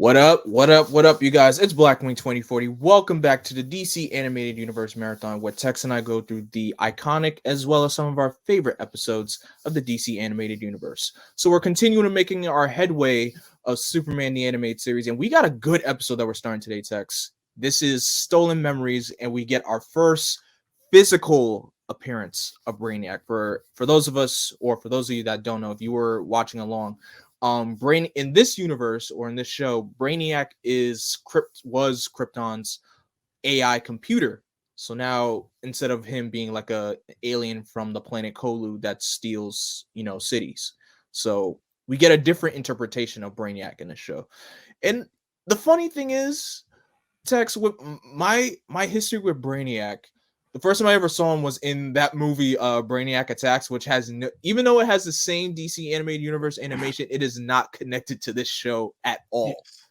What up? What up? What up, you guys? It's Blackwing 2040. Welcome back to the DC Animated Universe Marathon, where Tex and I go through the iconic as well as some of our favorite episodes of the DC Animated Universe. So we're continuing to making our headway of Superman the Animated Series, and we got a good episode that we're starting today, Tex. This is Stolen Memories, and we get our first physical appearance of Brainiac. For those of us, or for those of you that don't know, if you were watching along, in this universe or in this show, Brainiac was Krypton's AI computer. So now, instead of him being like a alien from the planet Kolu that steals, cities, so we get a different interpretation of Brainiac in the show. And the funny thing is, Tex, with my history with Brainiac, the first time I ever saw him was in that movie, Brainiac Attacks, which has even though it has the same DC Animated Universe animation, it is not connected to this show at all. Yes.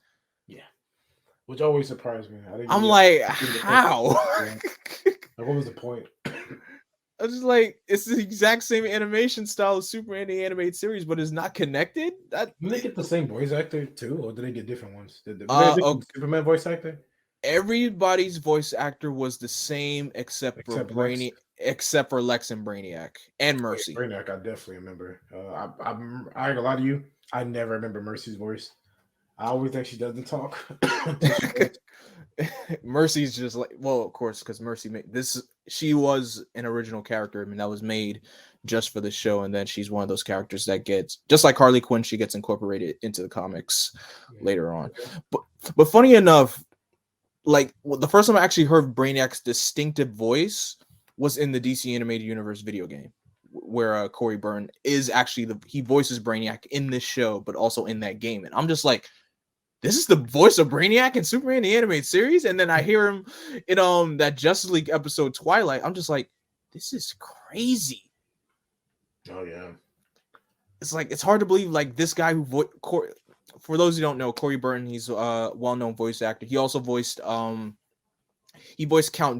Yeah, which always surprised me. I'm like, how? What was the point? I was just like, it's the exact same animation style of Superman the Animated Series, but it's not connected. Did they get the same voice actor too, or did they get different ones? Did they Superman voice actor? Everybody's voice actor was the same except for Lex and Brainiac and Mercy. Brainiac, I definitely remember. I ain't a lot of you. I never remember Mercy's voice. I always think she doesn't talk. Mercy's just like, well, of course, because Mercy made this. She was an original character. I mean, that was made just for the show, and then she's one of those characters that gets, just like Harley Quinn, she gets incorporated into the comics later on. But funny enough, like the first time I actually heard Brainiac's distinctive voice was in the DC Animated Universe video game, where Corey Byrne is actually he voices Brainiac in this show, but also in that game. And I'm just like, this is the voice of Brainiac in Superman the Animated Series. And then I hear him in that Justice League episode Twilight. I'm just like, this is crazy. Oh yeah, it's like, it's hard to believe, like, this guy who for those who don't know, Corey Burton, he's a well-known voice actor. He also voiced Count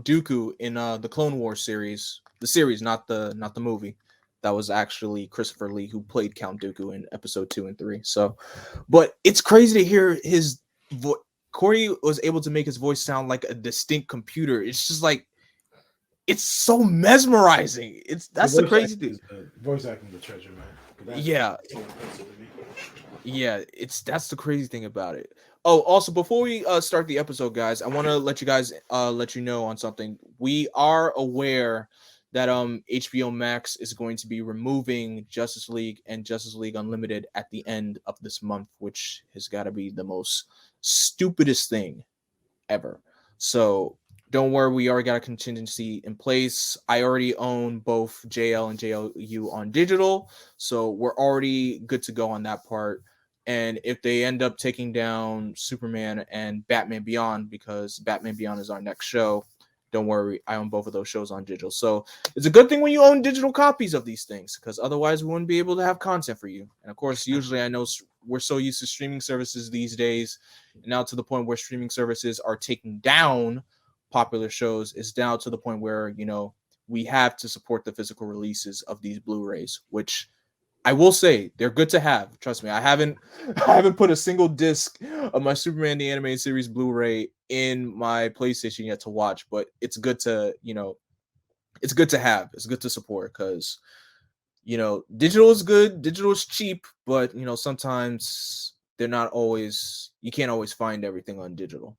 Dooku in the Clone Wars series. The series, not the movie. That was actually Christopher Lee who played Count Dooku in episode 2 and 3. So, but it's crazy to hear his voice. Corey was able to make his voice sound like a distinct computer. It's just like, it's so mesmerizing. That's the crazy thing. Voice acting is a treasure, man. Yeah. Yeah, that's the crazy thing about it. Oh, also, before we start the episode, guys, I want to let you know on something. We are aware that HBO Max is going to be removing Justice League and Justice League Unlimited at the end of this month, which has got to be the most stupidest thing ever. So don't worry, we already got a contingency in place. I already own both JL and JLU on digital, so we're already good to go on that part. And if they end up taking down Superman and Batman Beyond, because Batman Beyond is our next show, don't worry, I own both of those shows on digital. So it's a good thing when you own digital copies of these things, because otherwise we wouldn't be able to have content for you. And of course, usually I know we're so used to streaming services these days, and now to the point where streaming services are taking down popular shows, is down to the point where, we have to support the physical releases of these Blu-rays, which I will say they're good to have. Trust me, I haven't put a single disc of my Superman the Animated Series Blu-ray in my PlayStation yet to watch, but it's good to, it's good to have. It's good to support, because, digital is good, digital is cheap, but sometimes they're not always. You can't always find everything on digital.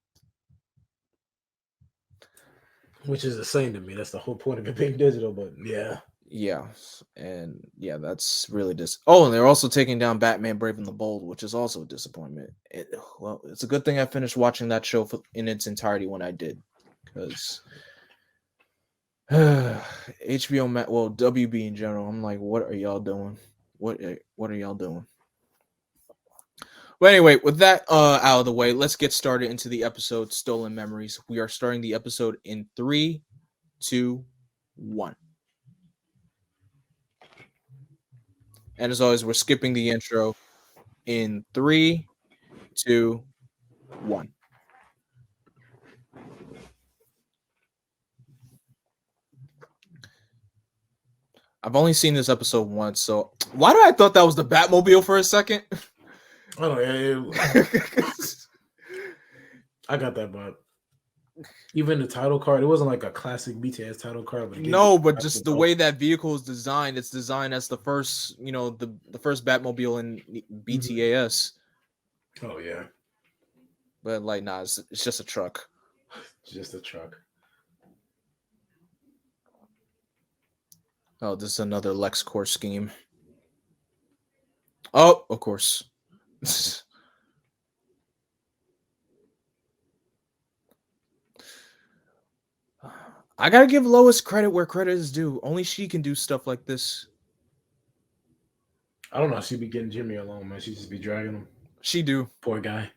Which is the same to me. That's the whole point of it being digital, but yeah. Yeah, and yeah, that's really Oh, and they're also taking down Batman Brave and the Bold, which is also a disappointment. It's a good thing I finished watching that show in its entirety when I did, because HBO Max, well, WB in general, I'm like, what are y'all doing? What are y'all doing? But anyway, with that out of the way, let's get started into the episode Stolen Memories. We are starting the episode in 3, 2, 1. And as always, we're skipping the intro in 3, 2, 1. I've only seen this episode once, so why did I thought that was the Batmobile for a second? I don't know. I got that, but even the title card, it wasn't like a classic BTS title card, but it gave No, you but the just the belt. way that vehicle is designed, it's designed as the first, the first Batmobile in BTAS. Oh yeah, But like, nah, it's just a truck. just a truck. Oh, this is another LexCorp scheme. Oh, of course. I gotta give Lois credit where credit is due. Only she can do stuff like this. I don't know. She'd be getting Jimmy alone, man. She'd just be dragging him. She do. Poor guy.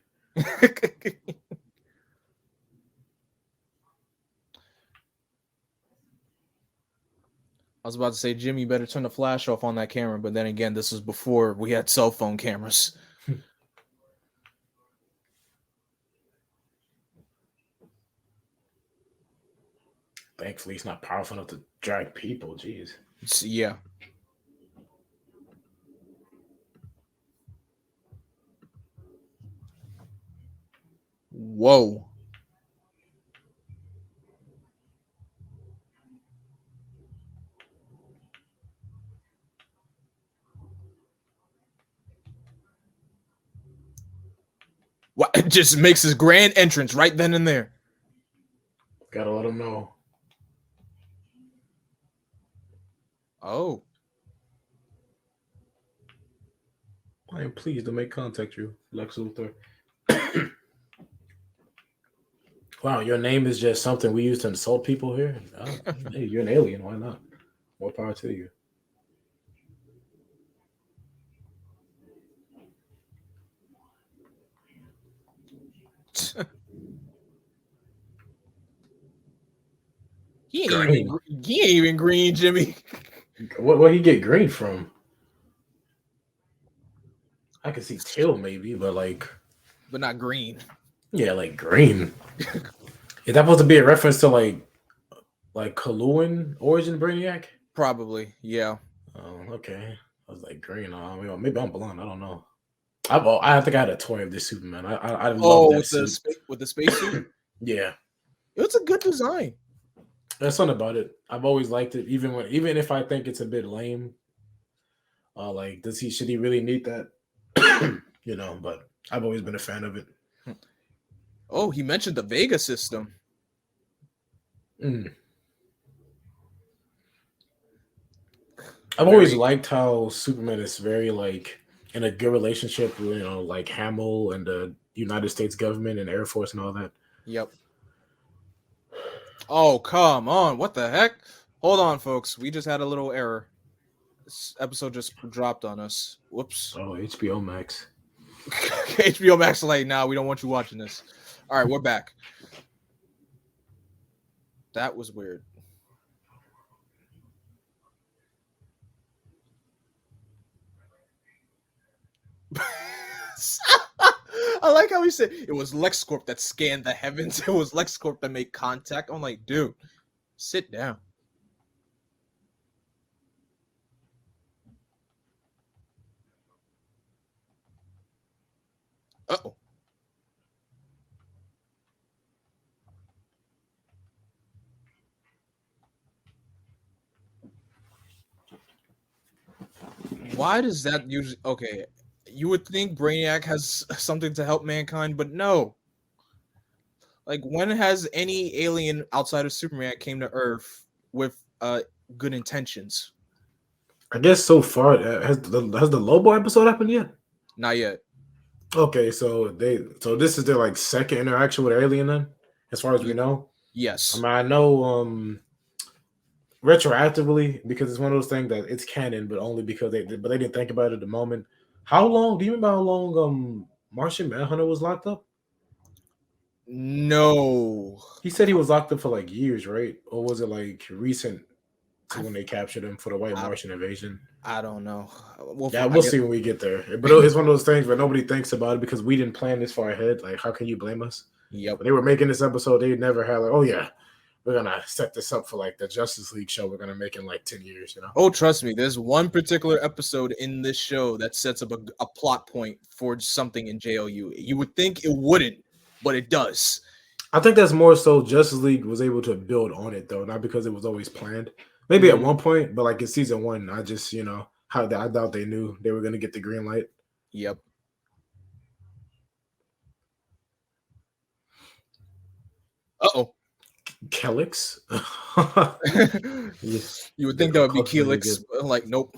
I was about to say, Jimmy, you better turn the flash off on that camera. But then again, this was before we had cell phone cameras. Thankfully, he's not powerful enough to drag people. Jeez. Yeah. Whoa. What? It just makes his grand entrance right then and there. Gotta let him know. Oh. I am pleased to make contact you, Lex Luthor. Wow, your name is just something we use to insult people here? Oh, hey, you're an alien. Why not? More power to you. He Green. ain't even green, Jimmy. What he get green from? I could see teal maybe, but But not green. yeah, like green. Is that supposed to be a reference to like Kaluan origin Brainiac? Probably, yeah. Oh, okay. I was like green. Maybe I'm blind. I don't know. I think I had a toy of this Superman. I love that suit. With the spacesuit. Yeah, It's a good design. there's something about it. I've always liked it, even if I think it's a bit lame. Like, should he really need that? But I've always been a fan of it. Oh, he mentioned the Vega system. Mm. I've always liked how Superman is very like in a good relationship with like Hamill and the United States government and Air Force and all that. Yep. Oh, come on. What the heck? Hold on, folks. We just had a little error. This episode just dropped on us. Whoops. Oh, HBO Max. HBO Max like, nah, we don't want you watching this. All right, we're back. That was weird. I like how he said it was LexCorp that scanned the heavens. It was LexCorp that made contact. I'm like, dude, sit down. Uh-oh. Why does that usually... Okay, you would think Brainiac has something to help mankind, but no. Like, when has any alien outside of Superman came to Earth with good intentions? I guess so far has the Lobo episode happened yet? Not yet. Okay, so this is their like second interaction with Alien then, as far as we know. Yes. I mean, I know retroactively because it's one of those things that it's canon, but only because they didn't think about it at the moment. How long? Do you remember how long Martian Manhunter was locked up? No. He said he was locked up for like years, right? Or was it like recent to when they captured him for the White Martian invasion? I don't know. We'll see when we get there. But it's one of those things where nobody thinks about it because we didn't plan this far ahead. Like, how can you blame us? Yep. When they were making this episode, they never had like, oh yeah, we're gonna set this up for like the Justice League show we're gonna make in like 10 years, Oh, trust me, there's one particular episode in this show that sets up a plot point for something in JLU. You would think it wouldn't. but it does. I think that's more so Justice League was able to build on it though, not because it was always planned. Maybe at Mhm. one point, but like in season one, I just how I doubt they knew they were gonna get the green light. Yep. Uh-oh. Kelix, yeah, You would think that would be Clark's really Keelix, good. but like, nope.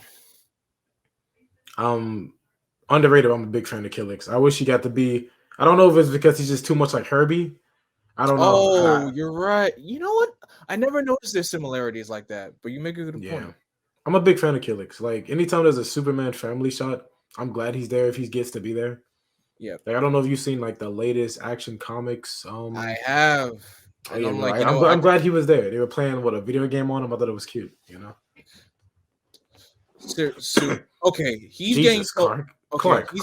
Um, Underrated. I'm a big fan of Kelix. I wish he got to be. I don't know if it's because he's just too much like Herbie. I don't know. Oh, you're right. You know what? I never noticed there's similarities like that, but you make a good Yeah, point. I'm a big fan of Kelix. Like anytime there's a Superman family shot, I'm glad he's there if he gets to be there. Yep. Like I don't know if you've seen like the latest Action Comics. I have. Oh And yeah, I'm bro. like, I'm glad he was there. They were playing what a video game on him. I thought it was cute. okay, he's getting Jesus, so Clark, okay, he's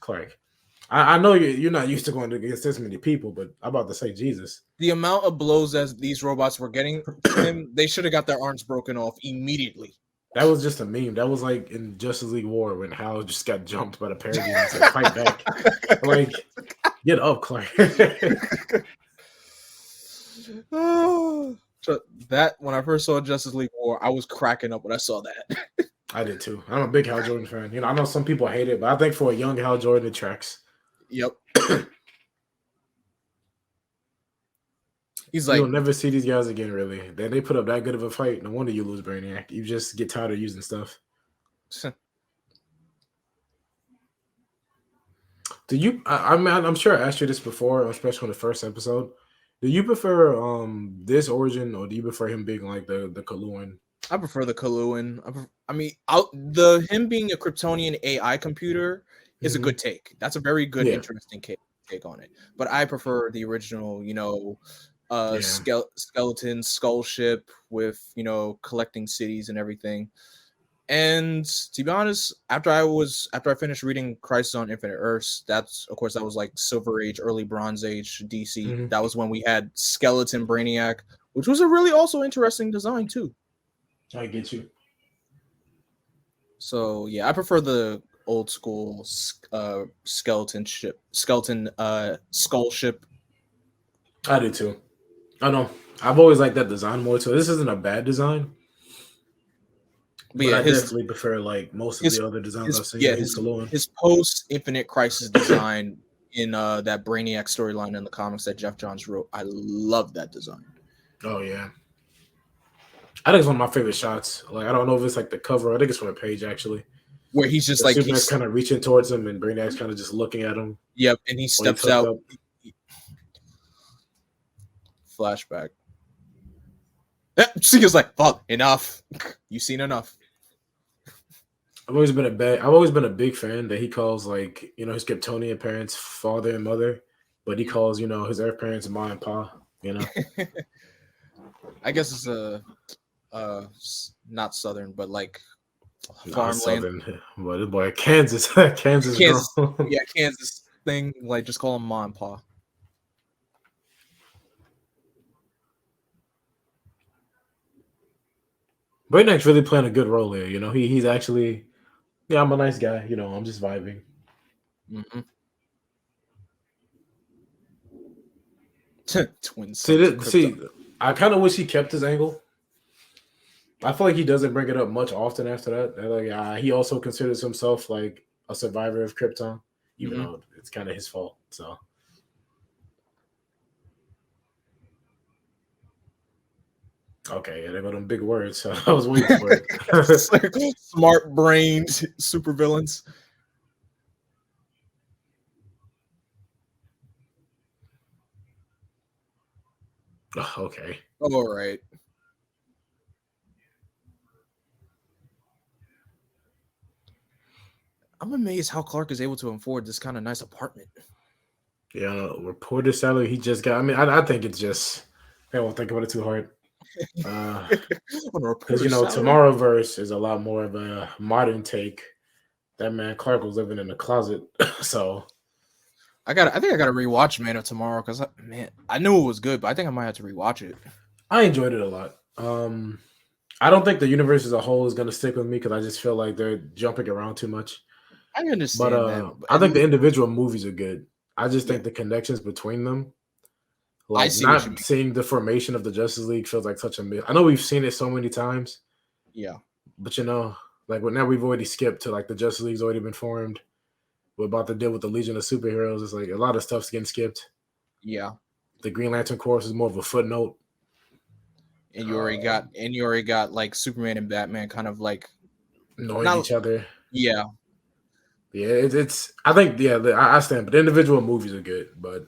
Clark. I know you're not used to going against this many people, but I'm about to say Jesus. the amount of blows that these robots were getting from him, they should have got their arms broken off immediately. That was just a meme. That was like in Justice League War when Hal just got jumped by the Parademons. Like, fight back. Like, get up, Clark. So that when I first saw Justice League War, I was cracking up when I saw that. I did too. I'm a big Hal Jordan fan. I know some people hate it, but I think for a young Hal Jordan, it tracks. Yep. He's You'll like, never see these guys again, really. Then they put up that good of a fight. No wonder you lose Brainiac. You just get tired of using stuff. Do you? I'm sure I asked you this before, especially on the first episode. Do you prefer this origin, or do you prefer him being like the Kaluan? I prefer the Kaluan. I mean, him being a Kryptonian AI computer is a good take. That's a very good, Yeah. interesting take on it. But I prefer the original, Yeah. skeleton skull ship with collecting cities and everything. And to be honest, after I finished reading Crisis on Infinite Earths, that was like Silver Age, early Bronze Age DC. Mhm. That was when we had Skeleton Brainiac, which was a really also interesting design too. I get you. So yeah, I prefer the old school skeleton skull ship. I do too. I know. I've always liked that design more too. This isn't a bad design, But but yeah, I definitely prefer like most of his the other designs his I've seen. yeah He's Kaluan. his post Infinite Crisis design in that Brainiac storyline in the comics that Jeff Johns wrote. I love that design. Oh yeah. I think it's one of my favorite shots. Like I don't know if it's like the cover. I think it's from a page actually. Where he's just The like Superman's kind of reaching towards him, and Brainiac's kind of just looking at him. yep, and he while he's steps hooked out. up. Flashback. She was like, "Fuck, enough. You've seen enough." I've always been a big fan that he calls like his Kryptonian parents father and mother, but he calls his Earth parents ma and pa. I guess it's not southern, but like Not farmland. Southern, but this boy Kansas, Kansas, girl. Yeah, Kansas thing. Like just call him ma and pa. Brainiac's really playing a good role here. He's actually, I'm a nice guy. I'm just vibing. Mm-hmm. Twin See, I kind of wish he kept his angle. I feel like he doesn't bring it up much often after that. Like, he also considers himself like a survivor of Krypton, even though it's kind of his fault. So. Okay, yeah, they got them big words. So I was waiting for it. Smart brained supervillains. Okay. All right. I'm amazed how Clark is able to afford this kind of nice apartment. Yeah, reporter salary he just got. I mean, I think it's just I won't think about it too hard. Because Tomorrowverse is a lot more of a modern take. That man Clark was living in a closet, so I think I gotta rewatch Man of Tomorrow because I knew it was good, but I think I might have to rewatch it. I enjoyed it a lot. I don't think the universe as a whole is gonna stick with me because I just feel like they're jumping around too much. I understand that. I think the individual movies are good. I just Yeah. think the connections between them, I like see what you not mean. seeing the formation of the Justice League feels like such a miss. I know we've seen it so many times, Yeah. but like now we've already skipped to like the Justice League's already been formed. We're about to deal with the Legion of Superheroes. It's like a lot of stuff's getting skipped. Yeah. The Green Lantern Corps is more of a footnote. And you already got like Superman and Batman kind of like Knowing not each other. yeah. Yeah, it's. I think I stand, but the individual movies are good, but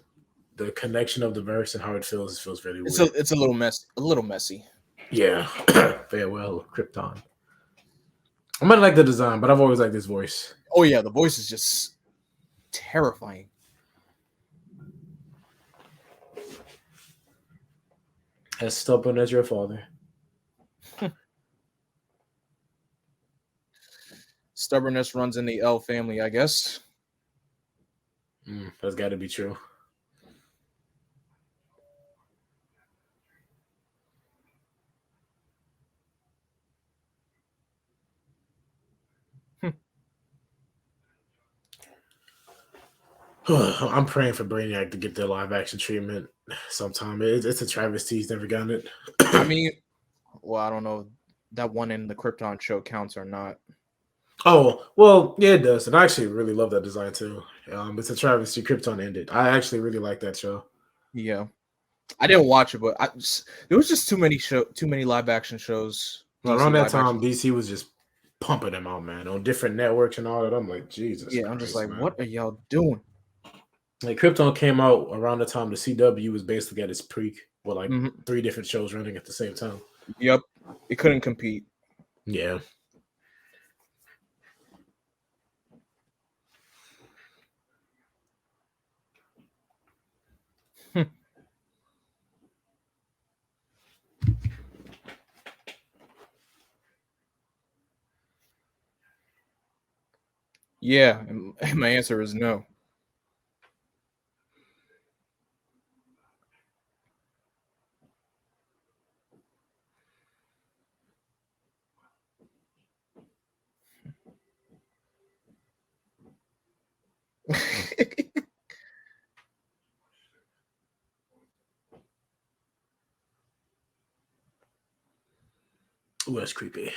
the connection of the verse and how it feels really weird. It's a little messy. Yeah, farewell, Krypton. I might like the design, but I've always liked this voice. Oh yeah, the voice is just terrifying. As stubborn as your father. Stubbornness runs in the L family, I guess. That's got to be true. I'm praying for Brainiac to get their live action treatment sometime. It's a travesty he's never gotten it. I mean, well, I don't know that one in the Krypton show counts or not. Oh, well, yeah, it does. And I actually really love that design too. It's a travesty. Krypton ended. I actually really like that show. Yeah, I didn't watch it, but there was just too many live action shows. Well, DC around that live time, action. DC was just pumping them out, man, on different networks and all that. I'm like, Jesus Yeah, I'm just Christ, like, man. what are y'all doing? Like Krypton came out around the time the CW was basically at its peak with like 3 different shows running at the same time. Yep, it couldn't compete. Yeah. Yeah, and my answer is no. Ooh, that's creepy.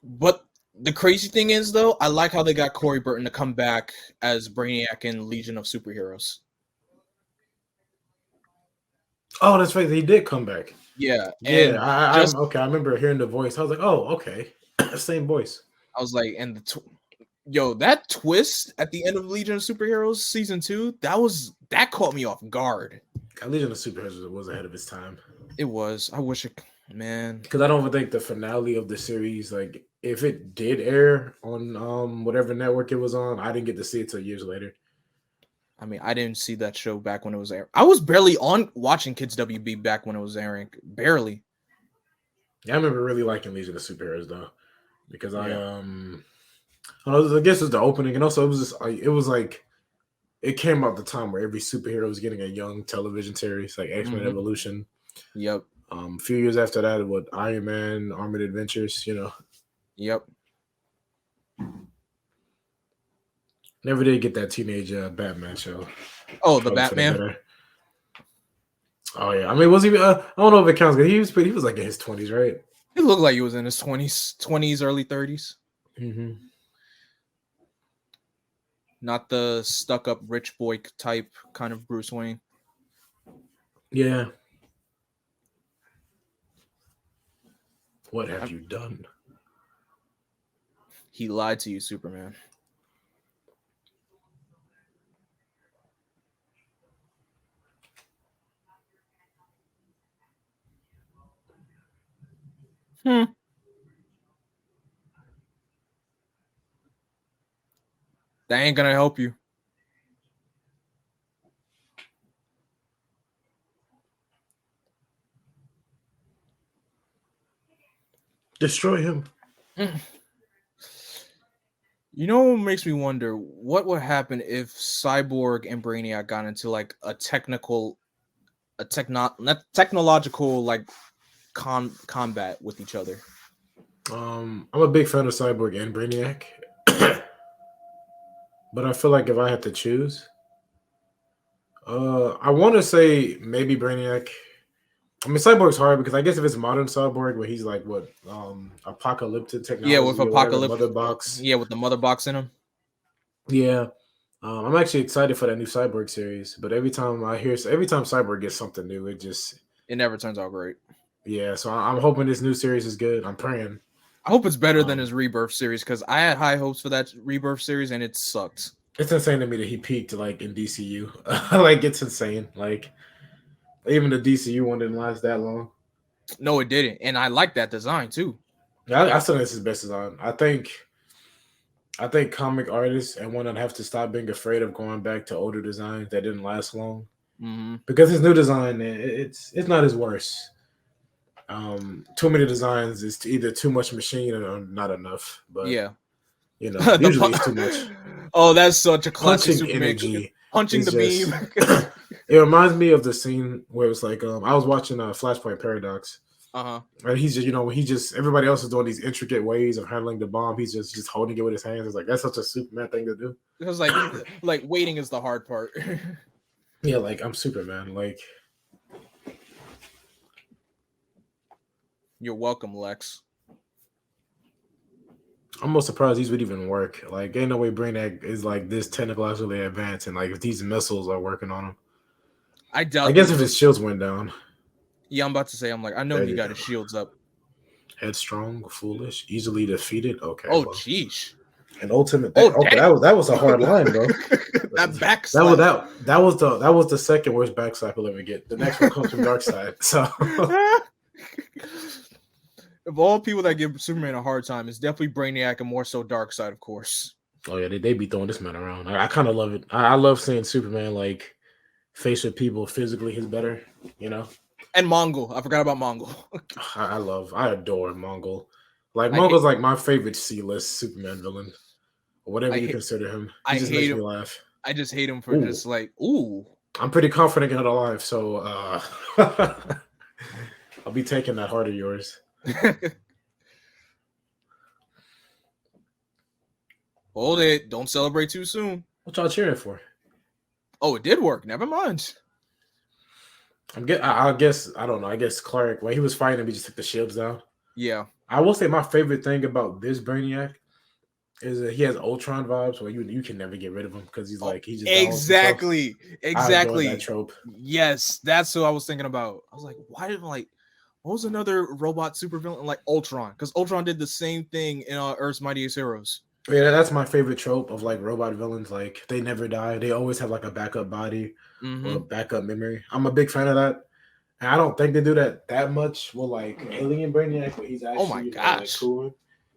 But the crazy thing is, though, I like how they got Corey Burton to come back as Brainiac in Legion of Superheroes. Oh, that's right. They did come back. Yeah, Yeah, and I'm just okay. I remember hearing the voice. I was like, oh, okay. Same voice. I was like, and yo, that twist at the end of Legion of Superheroes season 2, that caught me off guard. Legion of Superheroes was ahead of its time. It was. I wish it, man. Because I don't even think the finale of the series, like if it did air on whatever network it was on, I didn't get to see it till years later. I mean, I didn't see that show back when it was airing. I was barely on watching Kids WB back when it was airing. Barely. Yeah, I remember really liking Legion of Superheroes though, because I guess it was the opening, and also it was like it came out the time where every superhero was getting a young television series, like X-Men Evolution. Yep. A few years after that, what Iron Man, Armored Adventures, Yep. Never did get that teenage Batman show. Oh, the Batman. Oh yeah, I mean, was he? I don't know if it counts. He was like in his 20s, right? He looked like he was in his 20s, early 30s. Not the stuck-up rich boy type kind of Bruce Wayne. Yeah. What have you done? He lied to you, Superman. That ain't gonna help you. Destroy him. You know what makes me wonder? What would happen if Cyborg and Brainiac got into like a technological like combat with each other? I'm a big fan of Cyborg and Brainiac, but I feel like if I had to choose, I want to say maybe Brainiac. I mean, Cyborg's hard because I guess if it's modern Cyborg, where he's like what, apocalyptic Yeah, with technology or whatever, Apocalypse. Mother Box. Yeah, with the mother box in him. Yeah, I'm actually excited for that new Cyborg series. But every time Cyborg gets something new, it just It never turns out great. yeah. So I'm hoping this new series is good. I'm praying. I hope it's better than Um, his Rebirth series because I had high hopes for that Rebirth series and it sucked. it's insane to me that he peaked like in DCU. Like it's insane. Like even the DCU one didn't last that long. No, it didn't, and I like that design too. I still think it's his best design. I think comic artists and one that have to stop being afraid of going back to older designs that didn't last long Mm-hmm. because his new design it's not his worst. Too many designs is either too much machine or not enough. But Yeah, usually it's too much. Oh, that's such a classic Punching Superman. energy Punching is the beam. it reminds me of the scene where it's like I was watching Flashpoint Paradox. Uh-huh. And he's just everybody else is doing these intricate ways of handling the bomb. He's just holding it with his hands. It's like that's such a Superman thing to do. Because like waiting is the hard part. Yeah, like I'm Superman. Like You're welcome, Lex. I'm most surprised these would even work. Like ain't no way Brainiac is like this technologically advanced, and like if these missiles are working on him. I doubt. I guess if his shields went down. Yeah, I'm about to say. I know he got his shields up. Headstrong, foolish, easily defeated. Okay. Oh, jeez. An ultimate. Oh, okay, that was a hard line, bro. That backslap. That was the second worst backslap we'll ever get. The next one comes from Darkseid. So, of all people that give Superman a hard time, it's definitely Brainiac and more so Darkseid, of course. Oh yeah, they be throwing this man around. I kind of love it. I love seeing Superman like face with people physically. He's better, And Mongol. I forgot about Mongol. I adore Mongol. Like Mongol's like my favorite C-list Superman villain, or whatever you consider him. He just makes me laugh. I just hate him for just like, ooh. I'm pretty confident in alive, so I'll be taking that heart of yours. Hold it. Don't celebrate too soon. What y'all cheering for? Oh, it did work. Never mind. I guess I don't know. I guess Clark, when he was fighting him, he just took the shields down. Yeah. I will say my favorite thing about this Brainiac is that he has Ultron vibes where you can never get rid of him because he's just exactly. I enjoy that trope. Yes, that's what I was thinking about. I was like, what was another robot supervillain like Ultron? Because Ultron did the same thing in Earth's Mightiest Heroes. Yeah, that's my favorite trope of like robot villains. Like they never die. They always have like a backup body or a backup memory. I'm a big fan of that. And I don't think they do that much with like Alien Brainiac, but he's actually oh my gosh, cool.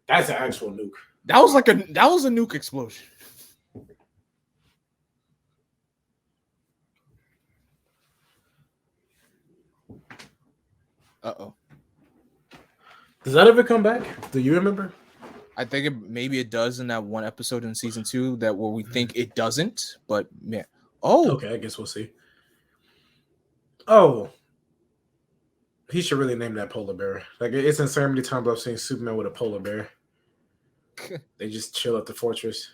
That's an actual nuke. That was a nuke explosion. Uh-oh. Does that ever come back? Do you remember? I think maybe it does in that one episode in season 2 where we think it doesn't, but man. Oh, okay, I guess we'll see. Oh, he should really name that polar bear. Like it's insane how many times I've seen Superman with a polar bear. They just chill at the fortress.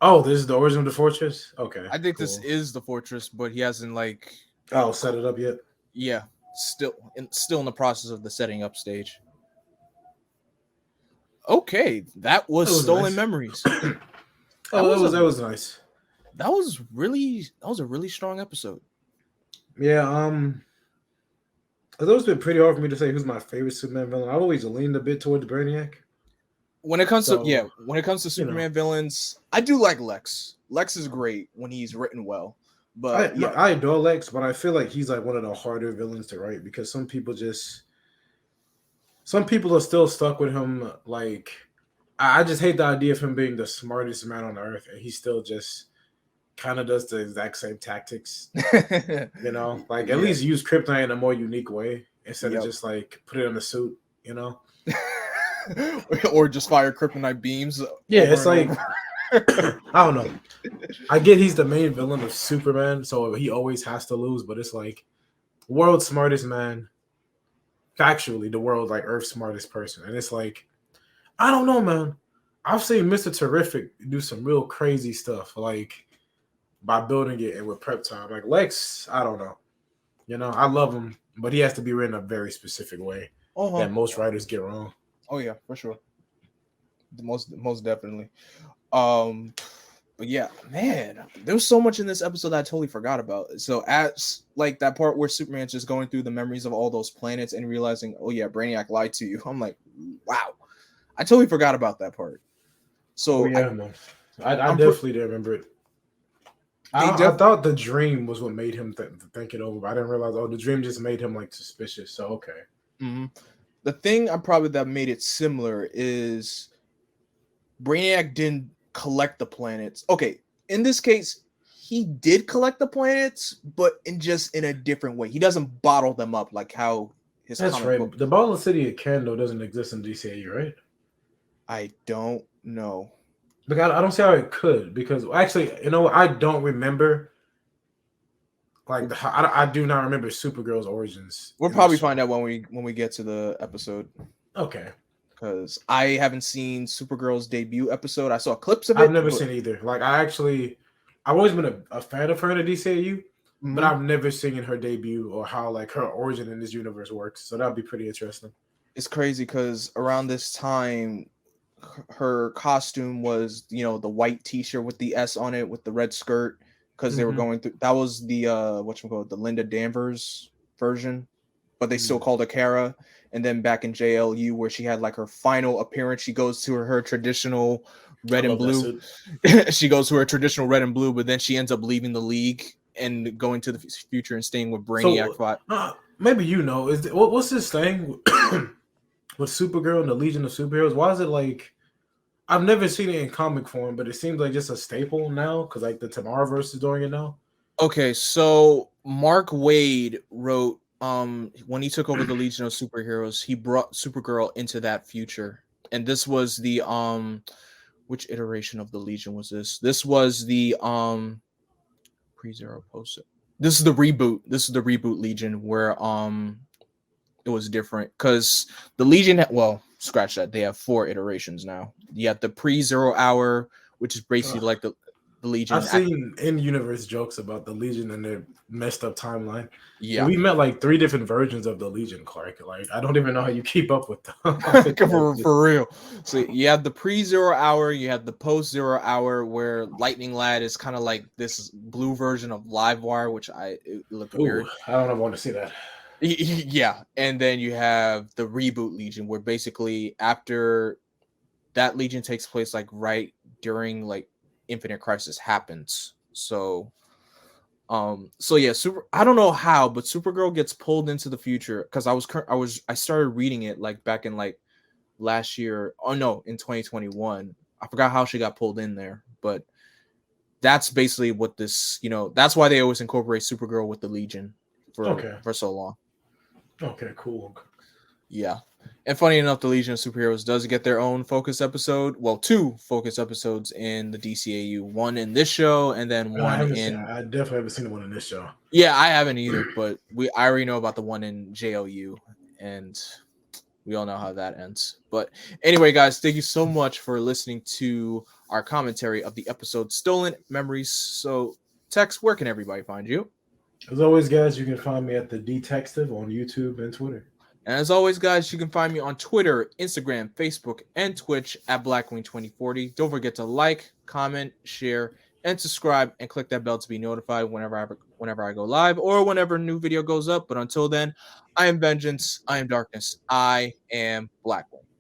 Oh, this is the origin of the fortress? Okay. I think this is the fortress, but he hasn't set it up yet? Yeah. Still in the process of the setting up stage. Okay, that was Stolen nice. Memories. That was nice. That was a really strong episode. Yeah, it's always been pretty hard for me to say who's my favorite Superman villain. I've always leaned a bit towards Brainiac. When it comes to Superman villains, I do like Lex. Lex is great when he's written well. But I adore Lex, but I feel like he's like one of the harder villains to write because some people are still stuck with him. Like, I just hate the idea of him being the smartest man on earth, and he still just kind of does the exact same tactics. At least use Krypton in a more unique way instead of just like put it in a suit. Or just fire kryptonite beams. Yeah, it's like I don't know. I get he's the main villain of Superman, so he always has to lose. But it's like world's smartest man factually the world's like Earth's smartest person, and it's like I don't know, man. I've seen Mr. Terrific do some real crazy stuff, like by building it and with prep time. Like Lex, I don't know. I love him, but he has to be written a very specific way Uh-huh. that most writers get wrong. Oh yeah, for sure. The most definitely. But yeah, man, there was so much in this episode that I totally forgot about. So as like that part where Superman's just going through the memories of all those planets and realizing, oh yeah, Brainiac lied to you. I'm like, wow, I totally forgot about that part. Oh So yeah, man. I I'm definitely didn't remember it. they I thought the dream was what made him think it over, but I didn't realize. Oh, the dream just made him like suspicious. So okay. The thing I'm probably that made it similar is Brainiac didn't collect the planets. Okay, in this case, he did collect the planets, but in a different way. He doesn't bottle them up like how his That's comic right. book. The Ball of City of Kando doesn't exist in DCAU, right? I don't know. Like I don't see how it could because actually, what? I don't remember. Like I do not remember Supergirl's origins. We'll In this probably show. find out when we get to the episode Okay. because I haven't seen Supergirl's debut episode. I saw clips of I've it. never seen either. Like I've always been a fan of her in the DCAU, but I've never seen her debut or how like her origin in this universe works. So that'd be pretty interesting. It's crazy because around this time, her costume was the white T-shirt with the S on it with the red skirt because they were going through. That was the the Linda Danvers version, but they still called her Kara. And then back in JLU where she had like her final appearance, she goes to her traditional red I and love that blue. suit. She goes to her traditional red and blue, but then she ends up leaving the league and going to the future and staying with Brainiac. So maybe what's this thing with Supergirl and the Legion of Superheroes? Why is it like I've never seen it in comic form, but it seems like just a staple now because like the Tomorrowverse is doing it now. Okay, so Mark Waid wrote when he took over the Legion of Superheroes, he brought Supergirl into that future. And this was the which iteration of the Legion was this? This was the pre-zero post. This is the reboot. This is the reboot Legion where it was different because the Legion scratch that, they have 4 iterations now. You have the pre-zero hour, which is basically like the Legion. I've seen in-universe jokes about the Legion and their messed up timeline. Yeah, we met like 3 different versions of the Legion, Clark. Like I don't even know how you keep up with them. for real. So you have the pre-zero hour, you have the post-zero hour, where Lightning Lad is kind of like this blue version of Livewire, which it looked weird. I don't ever want to see that. Yeah, and then you have the reboot Legion, where basically after that Legion takes place like right during like Infinite Crisis happens. So yeah, I don't know how, but Supergirl gets pulled into the future because I started reading it like back in like last year. Oh no, in 2021. I forgot how she got pulled in there, but that's basically what this, that's why they always incorporate Supergirl with the Legion for so long. Okay, cool. Yeah. And funny enough, the Legion of Superheroes does get their own focus episode. Well, 2 focus episodes in the DCAU. One in this show, and then one in. I definitely haven't seen the one in this show. Yeah, I haven't either, but I already know about the one in JLU, and we all know how that ends. But anyway, guys, thank you so much for listening to our commentary of the episode Stolen Memories. So, Tex, where can everybody find you? As always, guys, you can find me at the Detective on YouTube and Twitter. And as always, guys, you can find me on Twitter, Instagram, Facebook, and Twitch at Blackwing2040. Don't forget to like, comment, share, and subscribe, and click that bell to be notified whenever I go live or whenever a new video goes up. But until then, I am Vengeance, I am Darkness, I am Blackwing.